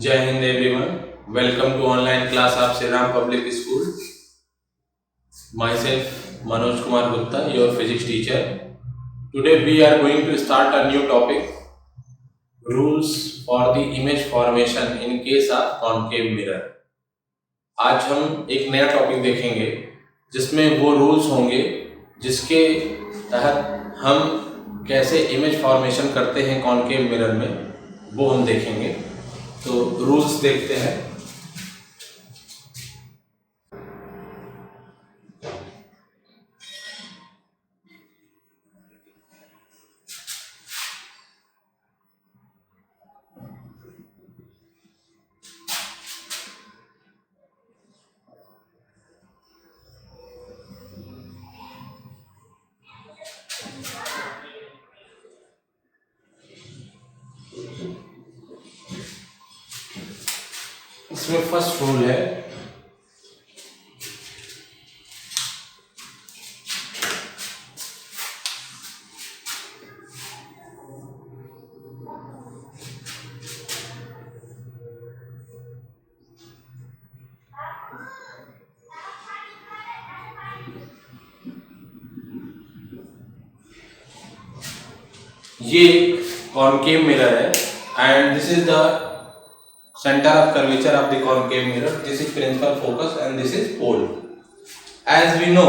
जय Hind everyone, welcome to online class of Shri Ram public school. Myself Manoj Kumar Gupta, your physics teacher. Today we are going to start a new topic, rules for the image formation in case of concave mirror. आज हम एक नया topic देखेंगे जिसमें वो rules होंगे जिसके तहत हम कैसे इमेज फॉर्मेशन करते हैं कॉन्केव मिरर में, वो हम देखेंगे. तो रूल्स देखते हैं. इसमें फर्स्ट रूल है ये कॉन्केव मिरर है and this is the center of curvature of the concave mirror. This is principal focus and this is pole. As we know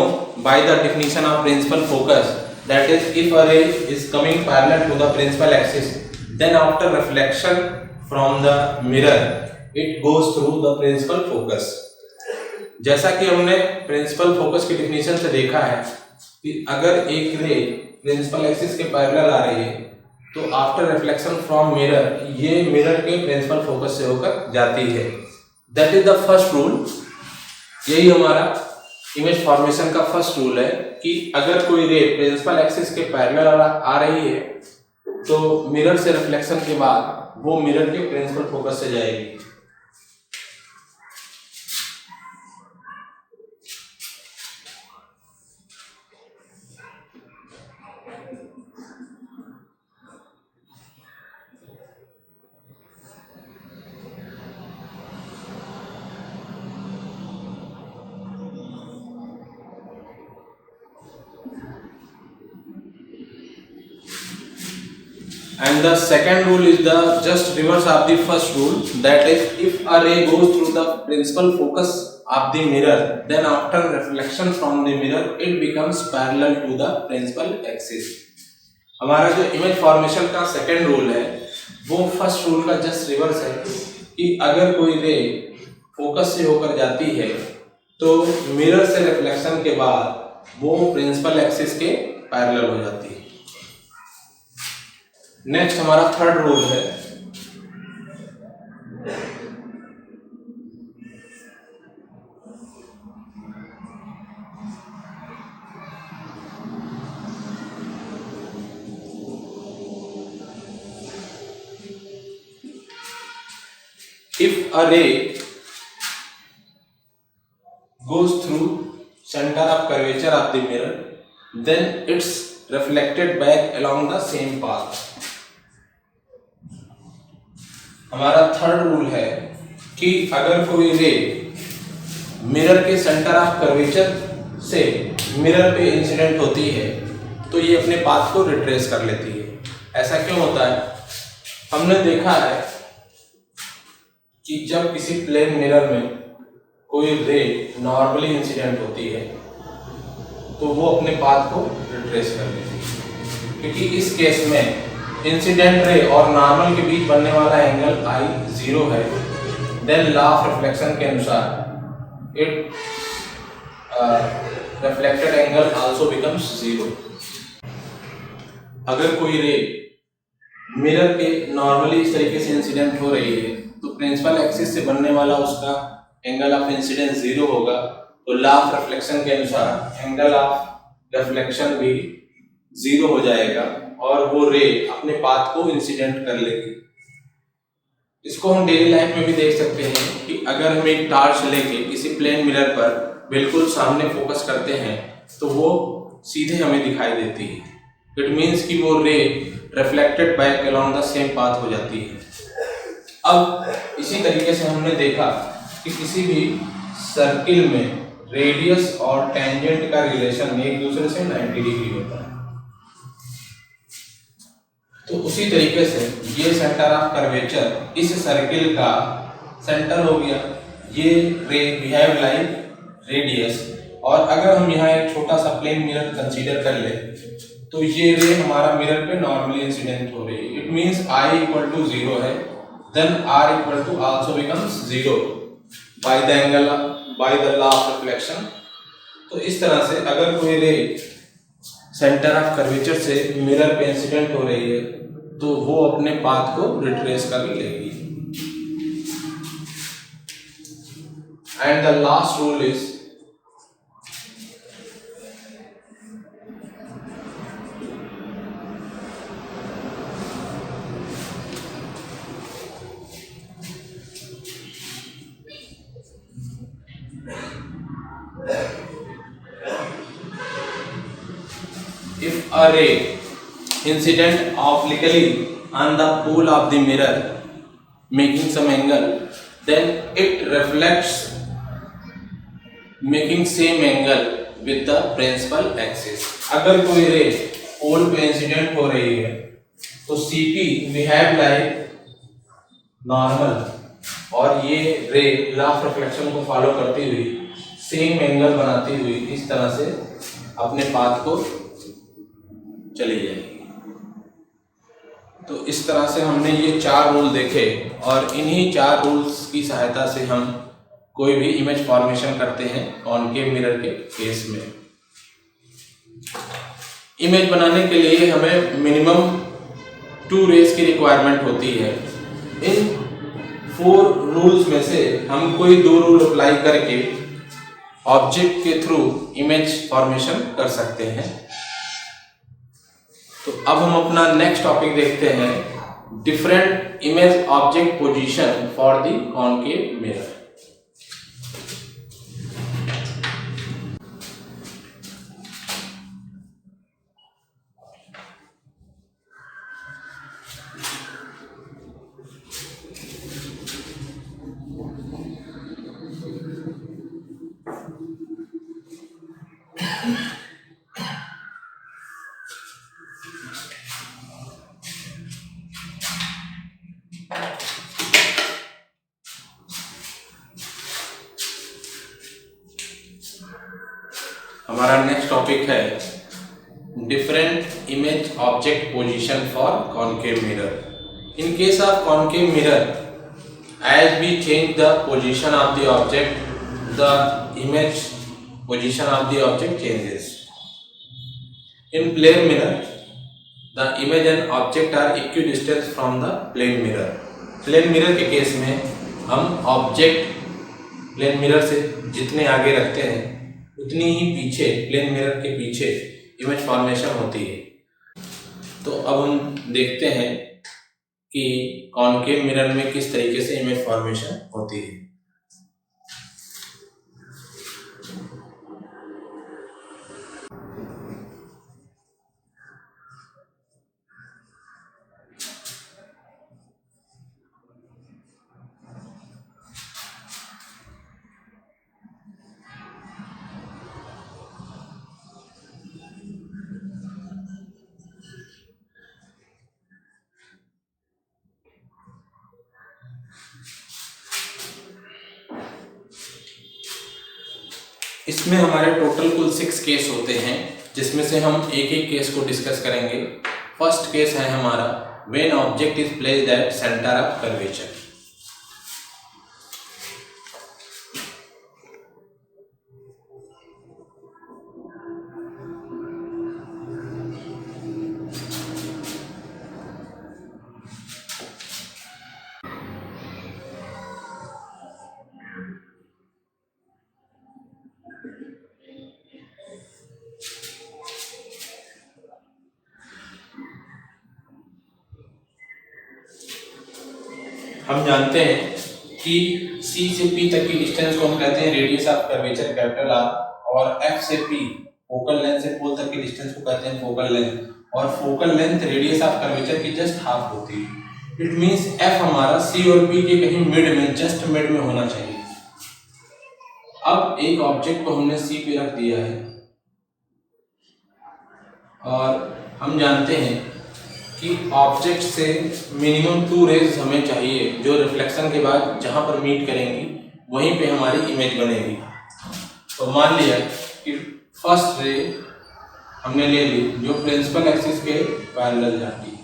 by the definition of principal focus, that is, if a ray is coming parallel to the principal axis, then after reflection from the mirror it goes through the principal focus. जैसा कि हमने principal focus की definition से देखा है कि अगर एक रे प्रिंसिपल एक्सिस के पैरेलल आ रही है तो आफ्टर रिफ्लेक्शन फ्रॉम मिरर ये मिरर के प्रिंसिपल फोकस से होकर जाती है. That is the first rule. यही हमारा इमेज फॉर्मेशन का फर्स्ट रूल है कि अगर कोई रे प्रिंसिपल एक्सिस के पैरेलल आ रही है तो मिरर से रिफ्लेक्शन के बाद वो मिरर के प्रिंसिपल फोकस से जाएगी. And the second rule is the just reverse of the first rule, that is, if a ray goes through the principal focus of the mirror, then after reflection from the mirror it becomes parallel to the principal axis. हमारा जो image formation का second rule है वो first rule का just reverse है कि अगर कोई रे फोकस से होकर जाती है तो मिरर से रिफ्लेक्शन के बाद वो प्रिंसिपल एक्सिस के पैरेलल हो जाती है. नेक्स्ट हमारा थर्ड रूल है if a ray goes through center of curvature of the mirror, then it's reflected back along the same path. हमारा थर्ड रूल है कि अगर कोई रे मिरर के सेंटर ऑफ कर्वेचर से मिरर पे इंसिडेंट होती है तो ये अपने पाथ को रिट्रेस कर लेती है. ऐसा क्यों होता है? हमने देखा है कि जब किसी प्लेन मिरर में कोई रे नॉर्मली इंसिडेंट होती है तो वो अपने पाथ को रिट्रेस कर लेती है, क्योंकि इस केस में इंसिडेंट रे और नॉर्मल के बीच बनने वाला एंगल I 0 है. देन लॉ ऑफ रिफ्लेक्शन के अनुसार it reflected angle also becomes 0. अगर कोई रे मिरर के नॉर्मली इस तरीके से इंसिडेंट हो रही है तो प्रिंसिपल एक्सिस से बनने वाला उसका एंगल ऑफ इंसिडेंस 0 होगा. तो लॉ ऑफ रिफ्लेक्शन के अनुसार एंगल ऑफ रिफ्लेक्शन भी 0 हो जाएगा और वो रे अपने पाथ को इंसिडेंट कर लेगी. इसको हम डेली लाइफ में भी देख सकते हैं कि अगर हम एक टॉर्च लेके किसी प्लेन मिरर पर बिल्कुल सामने फोकस करते हैं तो वो सीधे हमें दिखाई देती है. इट मीन्स कि वो रे reflected back along the same path हो जाती है. अब इसी तरीके से हमने देखा कि किसी भी सर्किल में रेडियस और टेंजेंट का रिलेशन एक दूसरे से 90 डिग्री होता है। तो उसी तरीके से ये सेंटर ऑफ कर्वेचर इस सर्किल का सेंटर हो गया। ये रे बिहेव लाइक रेडियस, और अगर हम यहाँ एक छोटा सा प्लेन मिरर कंसीडर कर ले तो ये रे हमारा मिरर पे नॉर्मली इंसिडेंट हो रही है। It means I equal to 0 है, then R equal to also becomes 0 by the angle, by the law of reflection. तो इस तरह से अगर कोई रे सेंटर ऑफ कर्वेचर से मिरर पे इंसिडेंट हो रही है तो वो अपने पाथ को रिट्रेस कर लेगी। And the last rule is if a ray incident obliquely on the pole of the mirror making some angle, then it reflects making same angle with the principal axis। अगर कोई रे पोल पे incident हो रही है तो CP बिहेव लाइक नॉर्मल, और ये रे लॉ ऑफ रिफ्लेक्शन को फॉलो करती हुई सेम एंगल बनाती हुई इस तरह से अपने पाथ को चली जाएगी। तो इस तरह से हमने ये 4 रूल देखे, और इन्हीं 4 रूल्स की सहायता से हम कोई भी इमेज फॉर्मेशन करते हैं कॉनकेव मिरर के केस में। इमेज बनाने के लिए हमें मिनिमम 2 रेज की रिक्वायरमेंट होती है। इन 4 रूल्स में से हम कोई 2 रूल अप्लाई करके ऑब्जेक्ट के थ्रू इमेज फॉर्मेशन कर सकते हैं। तो अब हम अपना नेक्स्ट टॉपिक देखते हैं, different image object position for the concave mirror. हमारा नेक्स्ट टॉपिक है different image object position for concave mirror. In case of concave mirror, as we change the position of the object, the image position of the object changes. In plane mirror, the image and object are equidistant from the plane mirror. Plane mirror के case में हम object plane mirror से जितने आगे रखते हैं उतनी ही पीछे, प्लेन मिरर के पीछे इमेज फॉर्मेशन होती है। तो अब हम देखते हैं कि कॉनकेव मिरर में किस तरीके से इमेज फॉर्मेशन होती है। इसमें हमारे टोटल कुल 6 केस होते हैं, जिसमें से हम एक एक केस को डिस्कस करेंगे। फर्स्ट केस है हमारा when object is placed at centre of curvature. हम जानते हैं कि C से P तक की डिस्टेंस को हम कहते हैं radius of curvature capital R, और F से P फोकल लेंथ से पोल तक की डिस्टेंस को कहते हैं फोकल लेंथ, और focal length radius of curvature की जस्ट हाफ होती है। इट मीन्स एफ हमारा सी और पी के कहीं मिड में, जस्ट मिड में होना चाहिए। अब एक ऑब्जेक्ट को हमने सी पे रख दिया है और हम जानते हैं कि ऑब्जेक्ट से मिनिमम 2 रेज हमें चाहिए जो रिफ्लेक्शन के बाद जहां पर मीट करेंगी वहीं पे हमारी इमेज बनेगी। तो मान लिया कि फर्स्ट रे हमने ले ली जो प्रिंसिपल एक्सिस के पैरेलल जाती है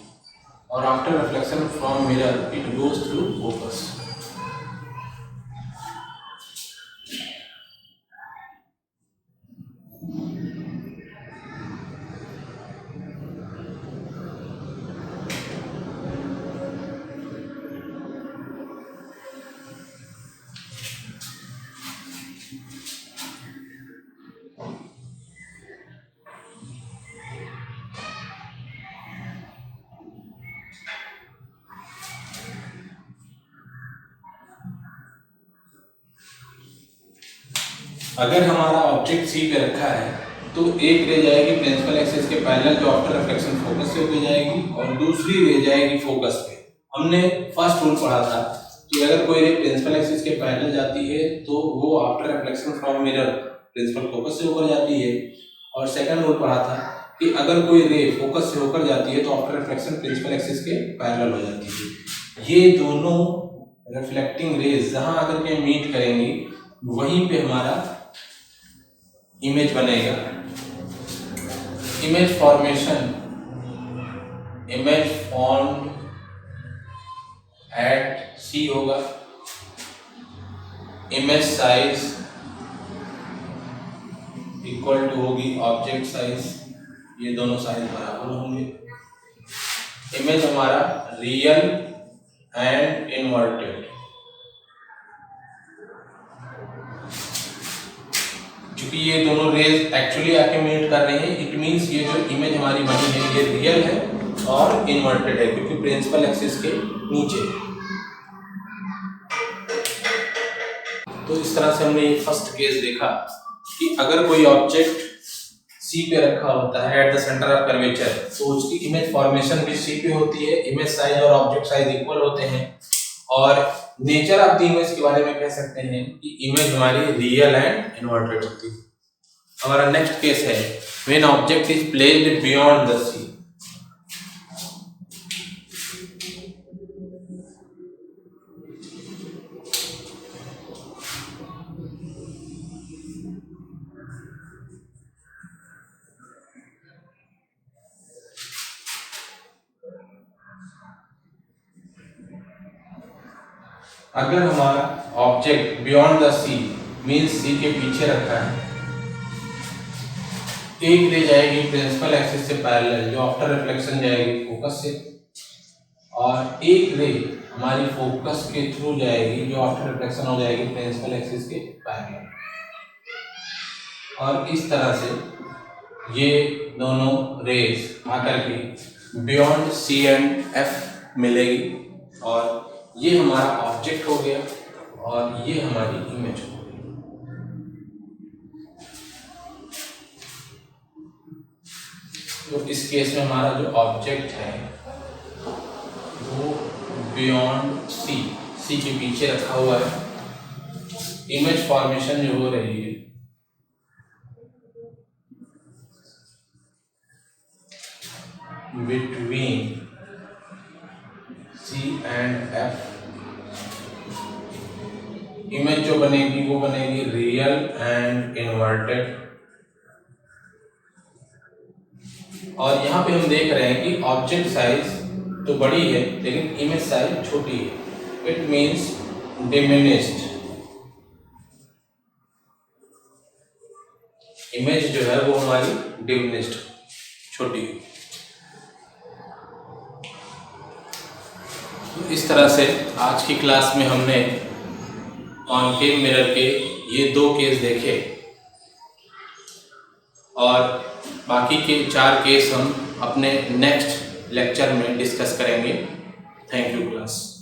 और after reflection from mirror it goes through focus. अगर हमारा ऑब्जेक्ट सी पे रखा है तो एक रे जाएगी प्रिंसिपल एक्सिस के पैरेलल जो आफ्टर रिफ्लेक्शन फोकस से होकर जाएगी और दूसरी रे जाएगी फोकस पे। हमने फर्स्ट रूल पढ़ा था कि अगर कोई रे प्रिंसिपल एक्सिस के पैरेलल जाती है तो वो after reflection from mirror principal focus से होकर जाती है, और सेकंड रूल पढ़ा था कि अगर कोई रे फोकस से होकर जाती है तो आफ्टर रिफ्लेक्शन प्रिंसिपल एक्सिस के पैरेलल हो जाती है। ये दोनों रिफ्लेक्टिंग रेज जहां आकर के मीट करेंगी वहीं पे हमारा इमेज बनेगा। Image formation, image formed at C होगा। इमेज साइज इक्वल टू होगी ऑब्जेक्ट साइज, ये दोनों साइज बराबर होंगे। इमेज हमारा रियल एंड इन्वर्टेड, क्योंकि ये दोनों रेज एक्चुअली आके मीट कर रहे हैं, इट मींस ये जो इमेज हमारी बनी है ये रियल है और इन्वर्टेड है क्योंकि प्रिंसिपल एक्सिस के नीचे। तो इस तरह से हमने फर्स्ट केस देखा कि अगर कोई ऑब्जेक्ट सी पे रखा होता है at the centre of curvature तो उसकी इमेज फॉर्मेशन भी सी पे होती है, इमेज साइज और ऑब्जेक्ट साइज इक्वल होते हैं, और नेचर ऑफ द इमेज के बारे में कह सकते हैं कि इमेज हमारी रियल एंड इन्वर्टेड होती है। हमारा नेक्स्ट केस है when object is placed beyond the C. अगर हमारा object beyond the C means C के पीछे रखा है, एक रे जाएगी प्रिंसिपल एक्सिस से पैरेलल जो आफ्टर रिफ्लेक्शन जाएगी फोकस से, और एक रे हमारी फोकस के थ्रू जाएगी जो आफ्टर रिफ्लेक्शन हो जाएगी प्रिंसिपल एक्सिस के पैरेलल। और इस तरह से ये दोनों रेज आकर के बियॉन्ड सी एंड एफ मिलेगी, और ये हमारा ऑब्जेक्ट हो गया और ये हमारी इमेज हो गई। तो इस केस में हमारा जो ऑब्जेक्ट है वो बियॉन्ड सी, सी के पीछे रखा हुआ है। इमेज फॉर्मेशन जो हो रही है between C and F, image जो बनेगी वो बनेगी रियल एंड इन्वर्टेड। और यहाँ पे हम देख रहे हैं कि ऑब्जेक्ट साइज तो बड़ी है लेकिन इमेज साइज छोटी है, इट मीन्स डिमिनिश्ड। इमेज जो है वो हमारी डिमिनिश्ड, छोटी है। तो इस तरह से आज की क्लास में हमने कॉनकेव मिरर के ये 2 केस देखे और बाकी के 4 केस हम अपने नेक्स्ट लेक्चर में डिस्कस करेंगे। Thank you class.